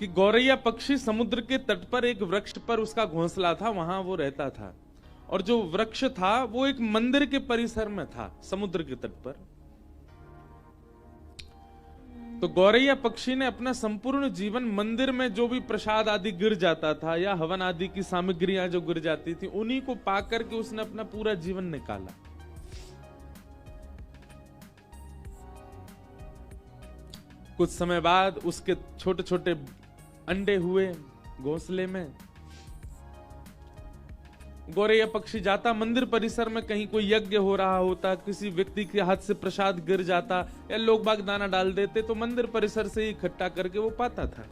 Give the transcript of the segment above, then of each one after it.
कि गौरैया पक्षी समुद्र के तट पर एक वृक्ष पर उसका घोंसला था, वहां वो रहता था। और जो वृक्ष था वो एक मंदिर के परिसर में था, समुद्र के तट पर। तो गौरैया पक्षी ने अपना संपूर्ण जीवन मंदिर में जो भी प्रसाद आदि गिर जाता था या हवन आदि की सामग्रियां जो गिर जाती थी, उन्हीं को पाकर के उसने अपना पूरा जीवन निकाला। कुछ समय बाद उसके छोटे छोटे अंडे हुए घोंसले में। गौरैया पक्षी जाता मंदिर परिसर में, कहीं कोई यज्ञ हो रहा होता, किसी व्यक्ति के हाथ से प्रसाद गिर जाता या लोग बाग दाना डाल देते, तो मंदिर परिसर से इकट्ठा करके वो पाता था।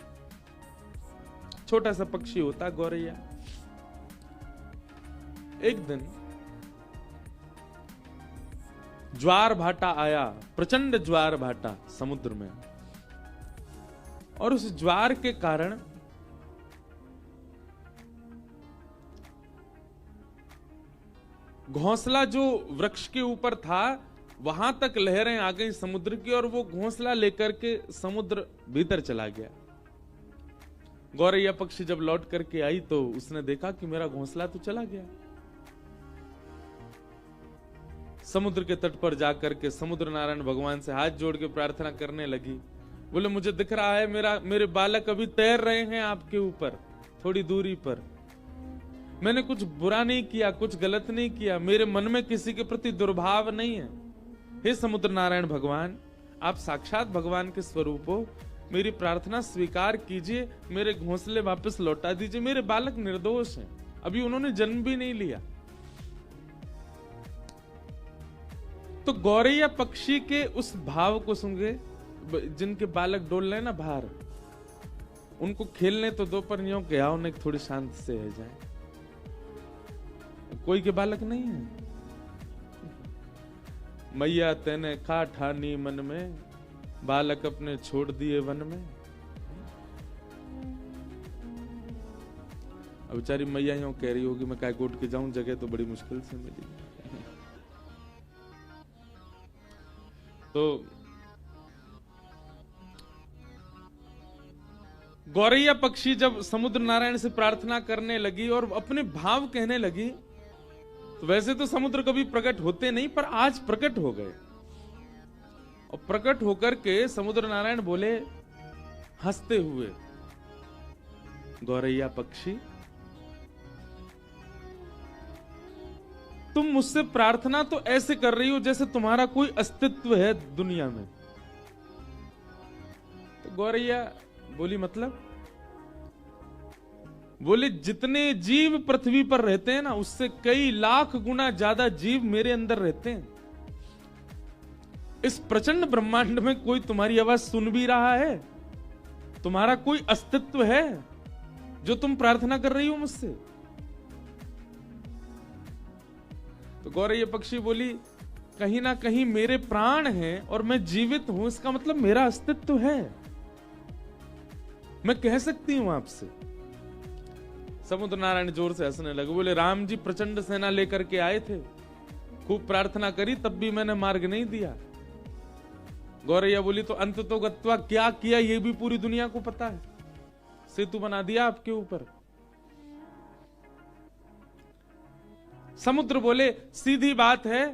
छोटा सा पक्षी होता गौरैया। एक दिन ज्वार भाटा आया, प्रचंड ज्वार भाटा समुद्र में, और उस ज्वार के कारण घोंसला जो वृक्ष के ऊपर था वहां तक लहरें आ गई समुद्र की, और वो घोंसला लेकर के समुद्र भीतर चला गया। गौरैया पक्षी जब लौट करके आई तो उसने देखा कि मेरा घोंसला तो चला गया। समुद्र के तट पर जाकर के समुद्र नारायण भगवान से हाथ जोड़ के प्रार्थना करने लगी। बोले मुझे दिख रहा है मेरे बालक अभी तैर रहे हैं आपके ऊपर थोड़ी दूरी पर। मैंने कुछ बुरा नहीं किया, कुछ गलत नहीं किया, मेरे मन में किसी के प्रति दुर्भाव नहीं है। हे समुद्र नारायण भगवान, आप साक्षात भगवान के स्वरूप हो, मेरी प्रार्थना स्वीकार कीजिए, मेरे घोंसले वापस लौटा दीजिए। मेरे बालक निर्दोष हैं, अभी उन्होंने जन्म भी नहीं लिया। तो गौरैया पक्षी के उस भाव को सुन, जिनके बालक डोल रहे ना बाहर, उनको खेलने तो दो, पर यूं के आओ नहीं थोड़ी शांति से रह जाए। कोई के बालक नहीं है। मैया तेने खा ठानी मन में, बालक अपने छोड़ दिए वन में। अब बेचारी मैया यूं कह रही होगी मैं काय कोट के जाऊं, जगह तो बड़ी मुश्किल से मिली। तो गौरैया पक्षी जब समुद्र नारायण से प्रार्थना करने लगी और अपने भाव कहने लगी, तो वैसे तो समुद्र कभी प्रकट होते नहीं, पर आज प्रकट हो गए। और प्रकट होकर के समुद्र नारायण बोले हंसते हुए, गौरैया पक्षी, तुम मुझसे प्रार्थना तो ऐसे कर रही हो जैसे तुम्हारा कोई अस्तित्व है दुनिया में। तो गौरैया बोली मतलब? बोले जितने जीव पृथ्वी पर रहते हैं ना, उससे कई लाख गुना ज्यादा जीव मेरे अंदर रहते हैं। इस प्रचंड ब्रह्मांड में कोई तुम्हारी आवाज सुन भी रहा है? तुम्हारा कोई अस्तित्व है जो तुम प्रार्थना कर रही हो मुझसे? तो गौरैया पक्षी बोली कहीं ना कहीं मेरे प्राण हैं और मैं जीवित हूं, इसका मतलब मेरा अस्तित्व है, मैं कह सकती हूं आपसे। समुद्र नारायण जोर से हंसने लगे, बोले राम जी प्रचंड सेना लेकर के आए थे, खूब प्रार्थना करी, तब भी मैंने मार्ग नहीं दिया। गौरैया बोली तो अंत तो गत्वा क्या किया ये भी पूरी दुनिया को पता है, सेतु बना दिया आपके ऊपर। समुद्र बोले सीधी बात है,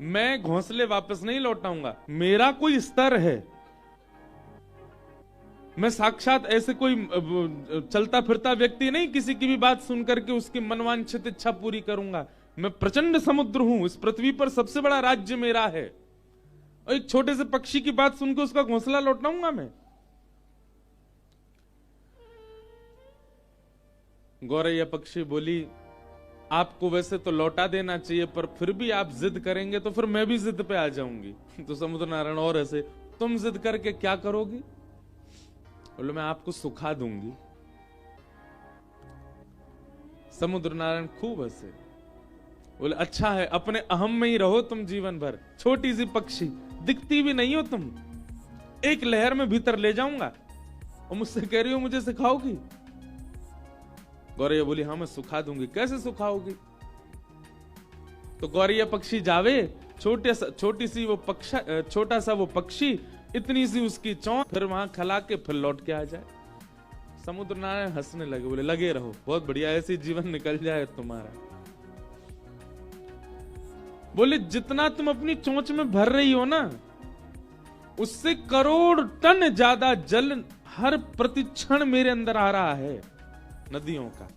मैं घोंसले वापस नहीं लौटाऊंगा, मेरा कोई स्तर है, मैं साक्षात ऐसे कोई चलता फिरता व्यक्ति नहीं, किसी की भी बात सुन करके उसकी मनवांछित इच्छा पूरी करूंगा। मैं प्रचंड समुद्र हूं, इस पृथ्वी पर सबसे बड़ा राज्य मेरा है, और एक छोटे से पक्षी की बात सुनकर उसका घोंसला लौटाऊंगा मैं? गौरैया पक्षी बोली आपको वैसे तो लौटा देना चाहिए, पर फिर भी आप जिद करेंगे तो फिर मैं भी जिद पे आ जाऊंगी। तो समुद्र नारायण और ऐसे, तुम जिद करके क्या करोगी? बोलो मैं आपको सुखा दूंगी। समुद्र नारायण खूब हंसे, बोले अच्छा है, अपने अहम में ही रहो तुम जीवन भर, छोटी सी पक्षी, दिखती भी नहीं हो तुम, एक लहर में भीतर ले जाऊंगा और मुझसे कह रही हो मुझे सिखाओगी? गौरैया बोली हाँ मैं सुखा दूंगी। कैसे सुखाओगी? तो गौरैया पक्षी जावे, छोटी सी वो छोटा सा वो पक्षी, इतनी सी उसकी चोंच, फिर वहां खला के फिर लौट के आ जाए। समुद्र नारायण हंसने लगे, बोले लगे रहो, बहुत बढ़िया, ऐसे जीवन निकल जाए तुम्हारा। बोले जितना तुम अपनी चोंच में भर रही हो ना, उससे करोड़ टन ज्यादा जल हर प्रतिक्षण मेरे अंदर आ रहा है नदियों का।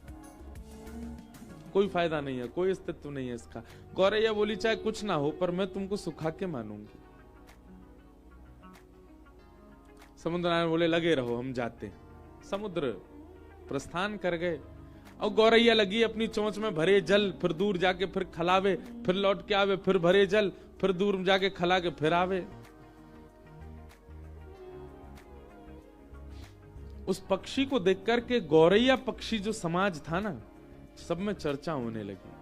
कोई फायदा नहीं है, कोई अस्तित्व नहीं है इसका। गौरैया बोली चाहे कुछ ना हो पर मैं तुमको सुखा के मानूंगी। समुद्र नारायण बोले लगे रहो, हम जाते हैं। समुद्र प्रस्थान कर गए और गौरैया लगी अपनी चोंच में भरे जल, फिर दूर जाके फिर खलावे, फिर लौट के आवे, फिर भरे जल, फिर दूर जाके खला के फिर आवे। उस पक्षी को देख करके गौरैया पक्षी जो समाज था ना, सब में चर्चा होने लगी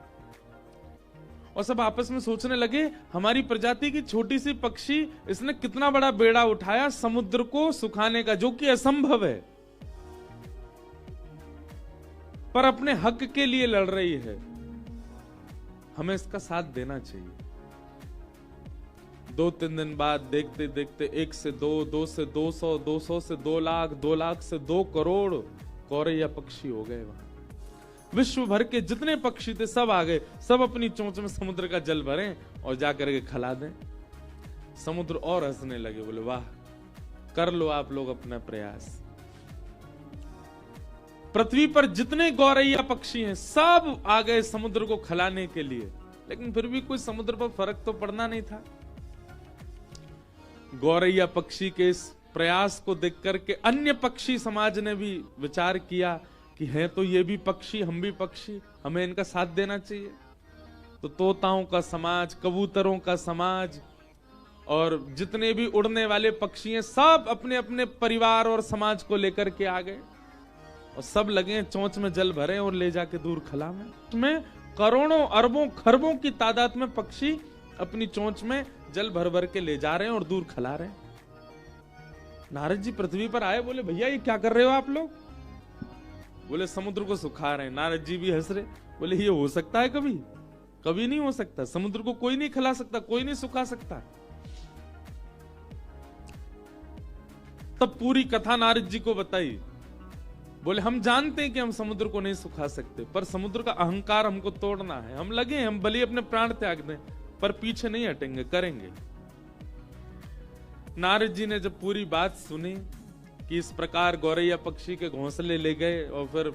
और सब आपस में सोचने लगे हमारी प्रजाति की छोटी सी पक्षी, इसने कितना बड़ा बेड़ा उठाया समुद्र को सुखाने का, जो कि असंभव है, पर अपने हक के लिए लड़ रही है। हमें इसका साथ देना चाहिए। 2-3 दिन बाद देखते देखते 1 से 2, 2 से 200, 200 से 2 लाख, 2 लाख से 2 करोड़ गौरैया पक्षी हो गए। वहां विश्व भर के जितने पक्षी थे सब आ गए, सब अपनी चोंच में समुद्र का जल भरें और जाकर के खिला दें। समुद्र और हंसने लगे, बोले वाह, कर लो आप लोग अपना प्रयास। पृथ्वी पर जितने गौरैया पक्षी हैं सब आ गए समुद्र को खिलाने के लिए, लेकिन फिर भी कोई समुद्र पर फर्क तो पड़ना नहीं था। गौरैया पक्षी के इस प्रयास को देख करके अन्य पक्षी समाज ने भी विचार किया कि हैं तो ये भी पक्षी, हम भी पक्षी, हमें इनका साथ देना चाहिए। तो तोताओं का समाज, कबूतरों का समाज और जितने भी उड़ने वाले पक्षी हैं सब अपने अपने परिवार और समाज को लेकर के आ गए और सब लगे चोंच में जल भरे और ले जाके दूर खला में करोड़ों अरबों खरबों की तादाद में पक्षी अपनी चोंच में जल भर भर के ले जा रहे हैं और दूर खिला रहे हैं। नारद जी पृथ्वी पर आए, बोले भैया ये क्या कर रहे हो आप लोग? बोले समुद्र को सुखा रहे हैं। नारद जी भी हंस रहे, बोले ये हो सकता है कभी? कभी नहीं हो सकता। समुद्र को कोई नहीं खिला सकता, कोई नहीं सुखा सकता। तब पूरी कथा नारद जी को बताई। बोले हम जानते हैं कि हम समुद्र को नहीं सुखा सकते, पर समुद्र का अहंकार हमको तोड़ना है। हम लगे, हम भले अपने प्राण त्याग दें, पर पीछे नहीं हटेंगे, करेंगे। नारद जी ने जब पूरी बात सुनी कि इस प्रकार गौरैया पक्षी के घोंसले ले गए और फिर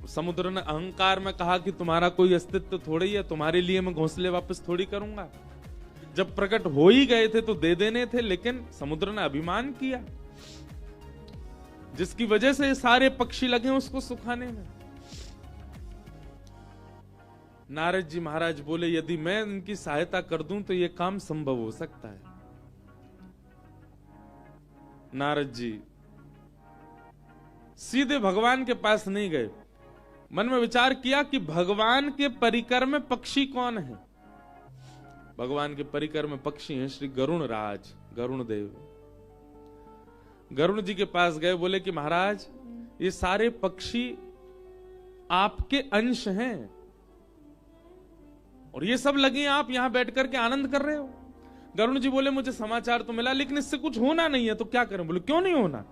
समुद्र ने अहंकार में कहा कि तुम्हारा कोई अस्तित्व थोड़ी है, तुम्हारे लिए मैं घोंसले वापस थोड़ी करूंगा। जब प्रकट हो ही गए थे तो दे देने थे, लेकिन समुद्र ने अभिमान किया, जिसकी वजह से सारे पक्षी लगे उसको सुखाने में। नारद जी महाराज बोले यदि मैं इनकी सहायता कर दूं तो यह काम संभव हो सकता है। नारद जी सीधे भगवान के पास नहीं गए, मन में विचार किया कि भगवान के परिकर में पक्षी कौन है। भगवान के परिकर में पक्षी हैं श्री गरुण राज, गरुण देव। गरुण जी के पास गए, बोले कि महाराज ये सारे पक्षी आपके अंश हैं और ये सब लगे आप यहां बैठ करके आनंद कर रहे हो। गरुण जी बोले मुझे समाचार तो मिला, लेकिन इससे कुछ होना नहीं है, तो क्या करें? बोले क्यों नहीं होना?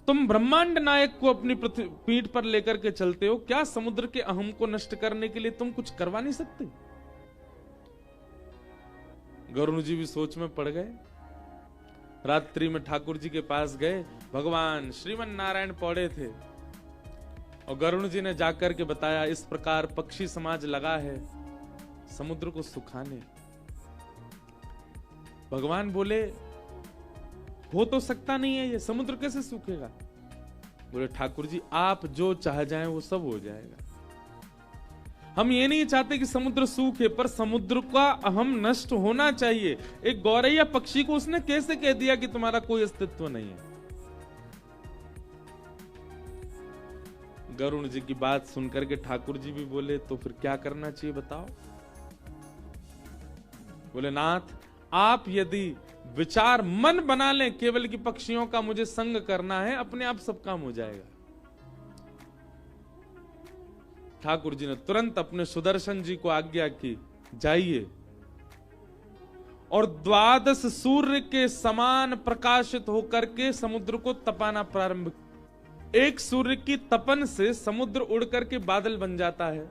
तुम ब्रह्मांड नायक को अपनी पीठ पर लेकर के चलते हो, क्या समुद्र के अहम को नष्ट करने के लिए तुम कुछ करवा नहीं सकते? गरुण जी भी सोच में पड़ गए। रात्रि में ठाकुर जी के पास गए, भगवान श्रीमन नारायण पौड़े थे और गरुण जी ने जाकर के बताया इस प्रकार पक्षी समाज लगा है समुद्र को सुखाने। भगवान बोले हो तो सकता नहीं है, ये समुद्र कैसे सूखेगा? बोले ठाकुर जी आप जो चाह जाएं वो सब हो जाएगा। हम ये नहीं चाहते कि समुद्र सूखे, पर समुद्र का अहम नष्ट होना चाहिए। एक गौरैया पक्षी को उसने कैसे कह दिया कि तुम्हारा कोई अस्तित्व नहीं है? गरुण जी की बात सुनकर के ठाकुर जी भी बोले तो फिर क्या करना चाहिए बताओ? बोले नाथ आप यदि विचार मन बना लें केवल कि पक्षियों का मुझे संग करना है, अपने आप सब काम हो जाएगा। ठाकुर जी ने तुरंत अपने सुदर्शन जी को आज्ञा की, जाइए और 12 सूर्य के समान प्रकाशित होकर के समुद्र को तपाना प्रारंभ। एक सूर्य की तपन से समुद्र उड़ करके बादल बन जाता है।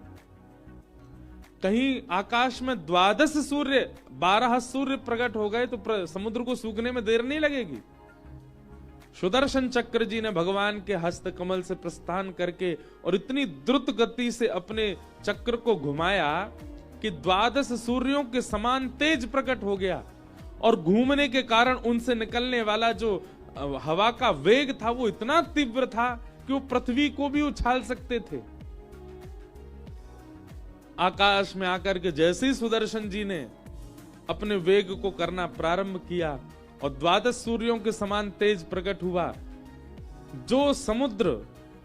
कहीं आकाश में 12 सूर्य 12 सूर्य प्रकट हो गए तो समुद्र को सूखने में देर नहीं लगेगी। सुदर्शन चक्र जी ने भगवान के हस्त कमल से प्रस्थान करके और इतनी द्रुत गति से अपने चक्र को घुमाया कि 12 सूर्यों के समान तेज प्रकट हो गया, और घूमने के कारण उनसे निकलने वाला जो हवा का वेग था वो इतना तीव्र था कि वो पृथ्वी को भी उछाल सकते थे। आकाश में आकर के जैसे ही सुदर्शन जी ने अपने वेग को करना प्रारंभ किया और 12 सूर्यों के समान तेज प्रकट हुआ, जो समुद्र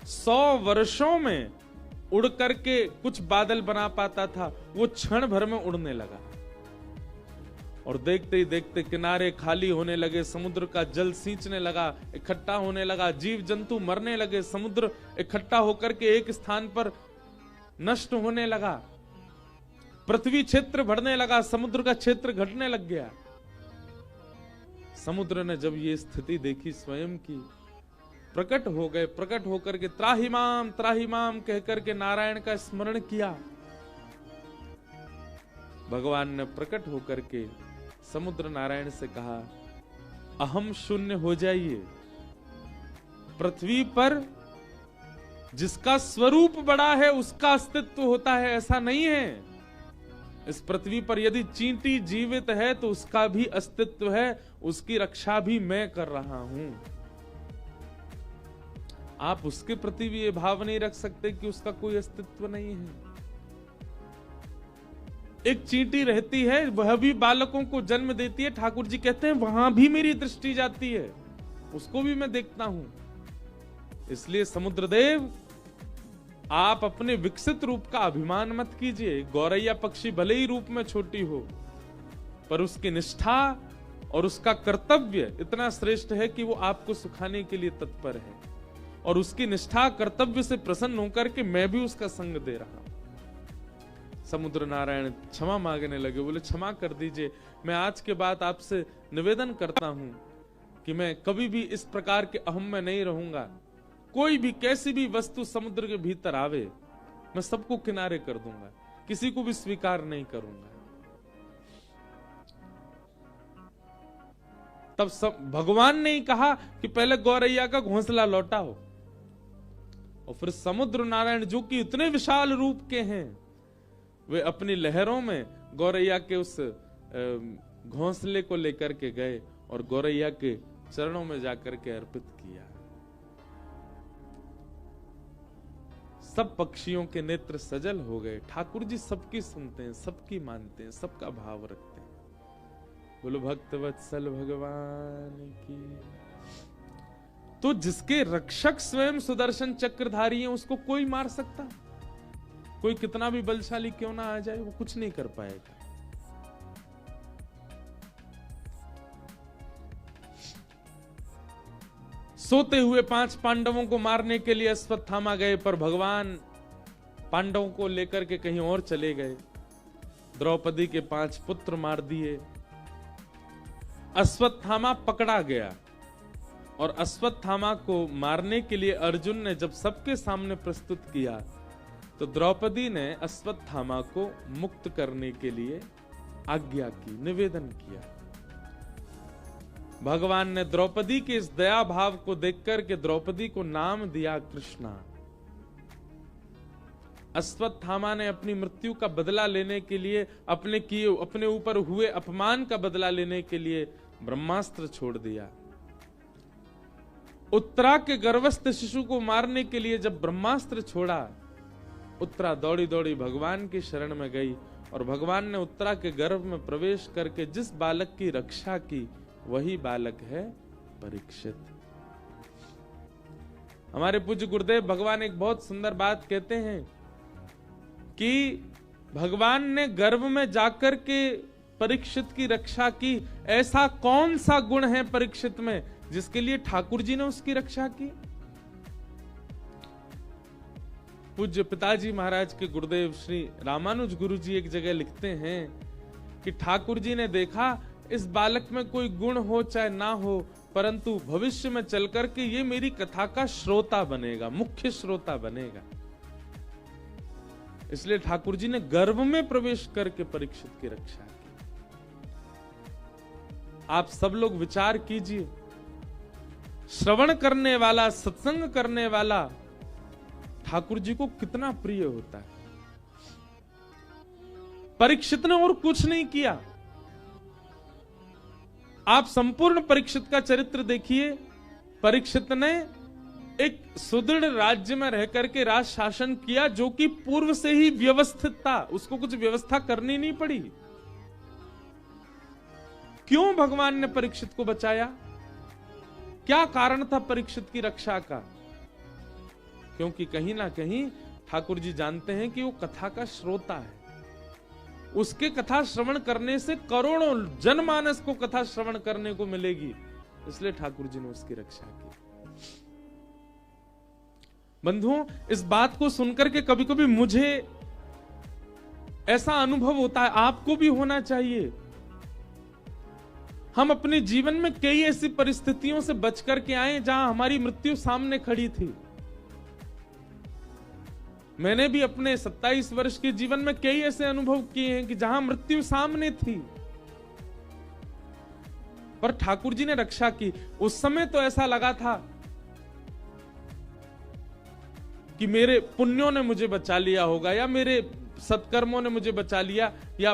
100 वर्षों में उड़ करके कुछ बादल बना पाता था वो क्षण भर में उड़ने लगा। और देखते ही देखते किनारे खाली होने लगे, समुद्र का जल सींचने लगा, इकट्ठा होने लगा, जीव जंतु मरने लगे, समुद्र इकट्ठा होकर के एक स्थान पर नष्ट होने लगा, पृथ्वी क्षेत्र बढ़ने लगा, समुद्र का क्षेत्र घटने लग गया। समुद्र ने जब ये स्थिति देखी स्वयं की, प्रकट हो गए, प्रकट होकर के त्राहिमाम कहकर के नारायण का स्मरण किया। भगवान ने प्रकट होकर के समुद्र नारायण से कहा, अहम शून्य हो जाइए। पृथ्वी पर जिसका स्वरूप बड़ा है उसका अस्तित्व होता है, ऐसा नहीं है। इस पृथ्वी पर यदि चींटी जीवित है तो उसका भी अस्तित्व है, उसकी रक्षा भी मैं कर रहा हूं। आप उसके प्रति भी ये भाव नहीं रख सकते कि उसका कोई अस्तित्व नहीं है। एक चींटी रहती है, वह भी बालकों को जन्म देती है, ठाकुर जी कहते हैं वहां भी मेरी दृष्टि जाती है, उसको भी मैं देखता हूं। इसलिए समुद्रदेव, आप अपने विकसित रूप का अभिमान मत कीजिए। गौरैया पक्षी भले ही रूप में छोटी हो, पर उसकी निष्ठा और उसका कर्तव्य इतना श्रेष्ठ है कि वो आपको सुखाने के लिए तत्पर है, और उसकी निष्ठा कर्तव्य से प्रसन्न होकर के मैं भी उसका संग दे रहा हूं। समुद्र नारायण क्षमा मांगने लगे, बोले क्षमा कर दीजिए, मैं आज के बाद आपसे निवेदन करता हूं कि मैं कभी भी इस प्रकार के अहम में नहीं रहूंगा। कोई भी कैसी भी वस्तु समुद्र के भीतर आवे, मैं सबको किनारे कर दूंगा, किसी को भी स्वीकार नहीं करूंगा। तब सब भगवान ने ही कहा कि पहले गौरैया का घोंसला लौटाओ, और फिर समुद्र नारायण जो कि इतने विशाल रूप के हैं, वे अपनी लहरों में गौरैया के उस घोंसले को लेकर के गए और गौरैया के चरणों में जाकर के अर्पित किया। सब पक्षियों के नेत्र सजल हो गए। ठाकुर जी सबकी सुनते हैं, सबकी मानते हैं, सबका भाव रखते हैं। बोलो भक्तवत्सल भगवान की। तो जिसके रक्षक स्वयं सुदर्शन चक्रधारी हैं, उसको कोई मार सकता? कोई कितना भी बलशाली क्यों ना आ जाए, वो कुछ नहीं कर पाएगा। सोते हुए 5 पांडवों को मारने के लिए अश्वत्थामा गए, पर भगवान पांडवों को लेकर के कहीं और चले गए। द्रौपदी के 5 पुत्र मार दिए। अश्वत्थामा पकड़ा गया, और अश्वत्थामा को मारने के लिए अर्जुन ने जब सबके सामने प्रस्तुत किया, तो द्रौपदी ने अश्वत्थामा को मुक्त करने के लिए आज्ञा की, निवेदन किया। भगवान ने द्रौपदी के इस दया भाव को देखकर के द्रौपदी को नाम दिया कृष्णा। अश्वत्थामा ने अपनी मृत्यु का बदला लेने के लिए, अपने ऊपर हुए अपमान का बदला लेने के लिए ब्रह्मास्त्र छोड़ दिया। उत्तरा के गर्भस्थ शिशु को मारने के लिए जब ब्रह्मास्त्र छोड़ा, उत्तरा दौड़ी दौड़ी भगवान की शरण में गई, और भगवान ने उत्तरा के गर्भ में प्रवेश करके जिस बालक की रक्षा की, वही बालक है परीक्षित। हमारे पूज्य गुरुदेव भगवान एक बहुत सुंदर बात कहते हैं कि भगवान ने गर्भ में जाकर के परीक्षित की रक्षा की। ऐसा कौन सा गुण है परीक्षित में जिसके लिए ठाकुर जी ने उसकी रक्षा की? पूज्य पिताजी महाराज के गुरुदेव श्री रामानुज गुरु जी एक जगह लिखते हैं कि ठाकुर जी ने देखा इस बालक में कोई गुण हो चाहे ना हो, परंतु भविष्य में चल करके ये मेरी कथा का श्रोता बनेगा, मुख्य श्रोता बनेगा। इसलिए ठाकुर जी ने गर्भ में प्रवेश करके परीक्षित की रक्षा की। आप सब लोग विचार कीजिए, श्रवण करने वाला, सत्संग करने वाला ठाकुर जी को कितना प्रिय होता है। परीक्षित ने और कुछ नहीं किया। आप संपूर्ण परीक्षित का चरित्र देखिए। परीक्षित ने एक सुदृढ़ राज्य में रह करके राज शासन किया, जो कि पूर्व से ही व्यवस्थित था, उसको कुछ व्यवस्था करनी नहीं पड़ी। क्यों भगवान ने परीक्षित को बचाया? क्या कारण था परीक्षित की रक्षा का? क्योंकि कहीं ना कहीं ठाकुर जी जानते हैं कि वो कथा का श्रोता है। उसके कथा श्रवण करने से करोड़ों जनमानस को कथा श्रवण करने को मिलेगी, इसलिए ठाकुर जी ने उसकी रक्षा की। बंधुओं, इस बात को सुनकर के कभी कभी मुझे ऐसा अनुभव होता है, आपको भी होना चाहिए। हम अपने जीवन में कई ऐसी परिस्थितियों से बच करके आए जहां हमारी मृत्यु सामने खड़ी थी। मैंने भी अपने 27 वर्ष के जीवन में कई ऐसे अनुभव किए हैं कि जहां मृत्यु सामने थी, पर ठाकुर जी ने रक्षा की। उस समय तो ऐसा लगा था कि मेरे पुण्यों ने मुझे बचा लिया होगा, या मेरे सत्कर्मों ने मुझे बचा लिया, या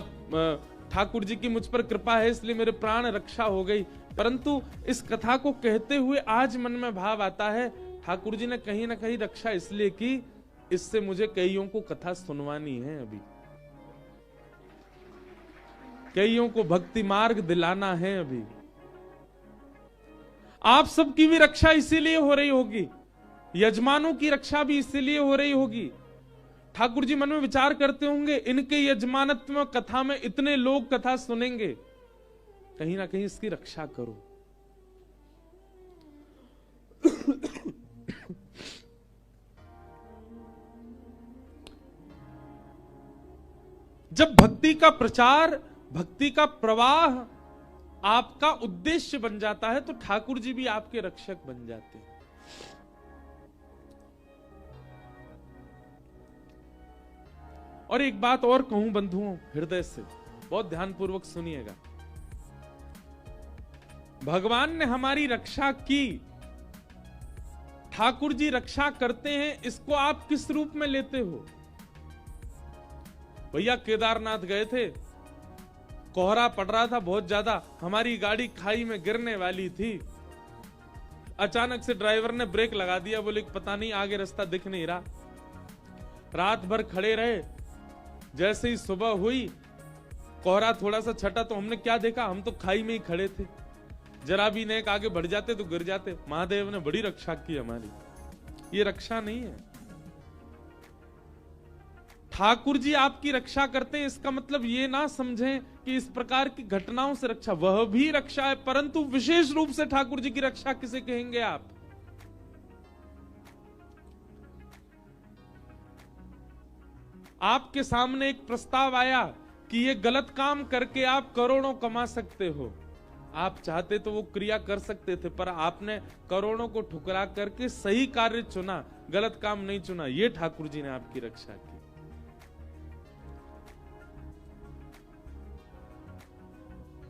ठाकुर जी की मुझ पर कृपा है इसलिए मेरे प्राण रक्षा हो गई। परंतु इस कथा को कहते हुए आज मन में भाव आता है, ठाकुर जी ने कहीं ना कहीं रक्षा इसलिए की, इससे मुझे कईयों को कथा सुनवानी है, अभी कईयों को भक्ति मार्ग दिलाना है। अभी आप सबकी भी रक्षा इसीलिए हो रही होगी, यजमानों की रक्षा भी इसीलिए हो रही होगी। ठाकुर जी मन में विचार करते होंगे, इनके यजमानत्व में कथा में इतने लोग कथा सुनेंगे, कहीं ना कहीं इसकी रक्षा करो। जब भक्ति का प्रचार, भक्ति का प्रवाह आपका उद्देश्य बन जाता है, तो ठाकुर जी भी आपके रक्षक बन जाते हैं। और एक बात और कहूं बंधुओं, हृदय से बहुत ध्यानपूर्वक सुनिएगा। भगवान ने हमारी रक्षा की, ठाकुर जी रक्षा करते हैं, इसको आप किस रूप में लेते हो? भैया केदारनाथ गए थे, कोहरा पड़ रहा था बहुत ज्यादा, हमारी गाड़ी खाई में गिरने वाली थी। अचानक से ड्राइवर ने ब्रेक लगा दिया, बोले पता नहीं आगे रास्ता दिख नहीं रहा। रात भर खड़े रहे। जैसे ही सुबह हुई, कोहरा थोड़ा सा छटा तो हमने क्या देखा, हम तो खाई में ही खड़े थे, जरा भी नेक आगे बढ़ जाते तो गिर जाते। महादेव ने बड़ी रक्षा की हमारी। ये रक्षा नहीं है। ठाकुर जी आपकी रक्षा करते हैं, इसका मतलब ये ना समझें कि इस प्रकार की घटनाओं से रक्षा, वह भी रक्षा है, परंतु विशेष रूप से ठाकुर जी की रक्षा किसे कहेंगे आप? आपके सामने एक प्रस्ताव आया कि ये गलत काम करके आप करोड़ों कमा सकते हो, आप चाहते तो वो क्रिया कर सकते थे, पर आपने करोड़ों को ठुकरा करके सही कार्य चुना, गलत काम नहीं चुना। ये ठाकुर जी ने आपकी रक्षा की।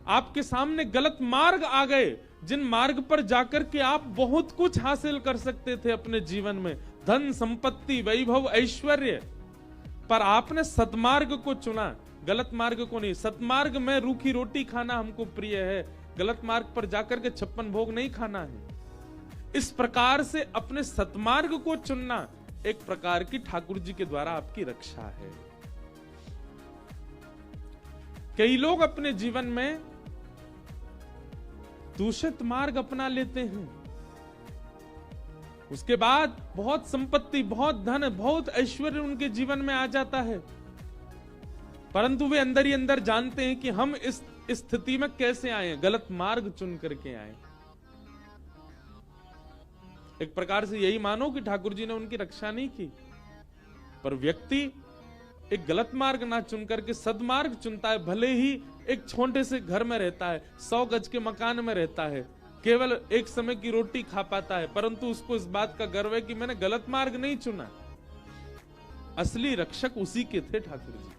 आपके सामने गलत मार्ग आ गए, जिन मार्ग पर जाकर के आप बहुत कुछ हासिल कर सकते थे अपने जीवन में, धन संपत्ति वैभव ऐश्वर्य, पर आपने सतमार्ग को चुना, गलत मार्ग को नहीं। सतमार्ग में रूखी रोटी खाना हमको प्रिय है, गलत मार्ग पर जाकर के 56 भोग नहीं खाना है। इस प्रकार से अपने सतमार्ग को चुनना एक प्रकार की ठाकुर जी के द्वारा आपकी रक्षा है। कई लोग अपने जीवन में दूषित मार्ग अपना लेते हैं, उसके बाद बहुत संपत्ति, बहुत धन, बहुत ऐश्वर्य उनके जीवन में आ जाता है, परंतु वे अंदर ही अंदर जानते हैं कि हम इस स्थिति में कैसे आए, गलत मार्ग चुन करके आए। एक प्रकार से यही मानो कि ठाकुर जी ने उनकी रक्षा नहीं की, पर व्यक्ति एक गलत मार्ग ना चुन करके सदमार्ग चुनता है, भले ही एक छोटे से घर में रहता है, 100 गज के मकान में रहता है, केवल एक समय की रोटी खा पाता है, परंतु उसको इस बात का गर्व है कि मैंने गलत मार्ग नहीं चुना। असली रक्षक उसी के थे ठाकुर जी।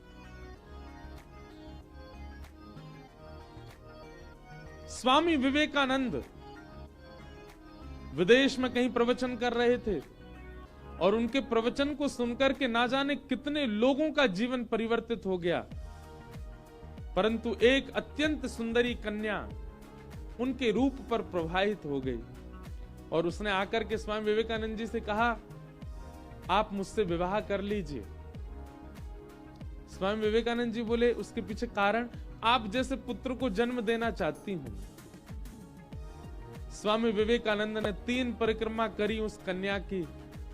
स्वामी विवेकानंद विदेश में कहीं प्रवचन कर रहे थे और उनके प्रवचन को सुनकर के ना जाने कितने लोगों का जीवन परिवर्तित हो गया, परंतु एक अत्यंत सुंदरी कन्या उनके रूप पर प्रभावित हो गई और उसने आकर के स्वामी विवेकानंद जी से कहा, आप मुझसे विवाह कर लीजिए। स्वामी विवेकानंद जी बोले, उसके पीछे कारण, आप जैसे पुत्र को जन्म देना चाहती हूं। स्वामी विवेकानंद ने 3 परिक्रमा करी उस कन्या की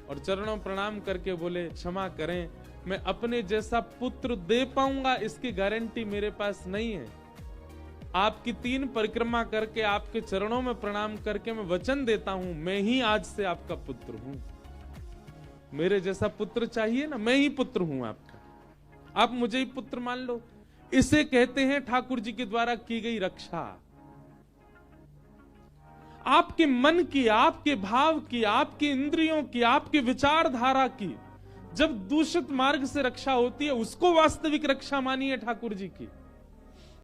और चरणों प्रणाम करके बोले, क्षमा करें, मैं अपने जैसा पुत्र दे पाऊंगा इसकी गारंटी मेरे पास नहीं है। आपकी 3 परिक्रमा करके आपके चरणों में प्रणाम करके मैं वचन देता हूं, मैं ही आज से आपका पुत्र हूं। मेरे जैसा पुत्र चाहिए ना, मैं ही पुत्र हूं आपका, आप मुझे ही पुत्र मान लो। इसे कहते हैं ठाकुर जी के द्वारा की गई रक्षा। आपके मन की, आपके भाव की, आपकी इंद्रियों की, आपकी विचारधारा की जब दूषित मार्ग से रक्षा होती है, उसको वास्तविक रक्षा मानिए ठाकुर जी की।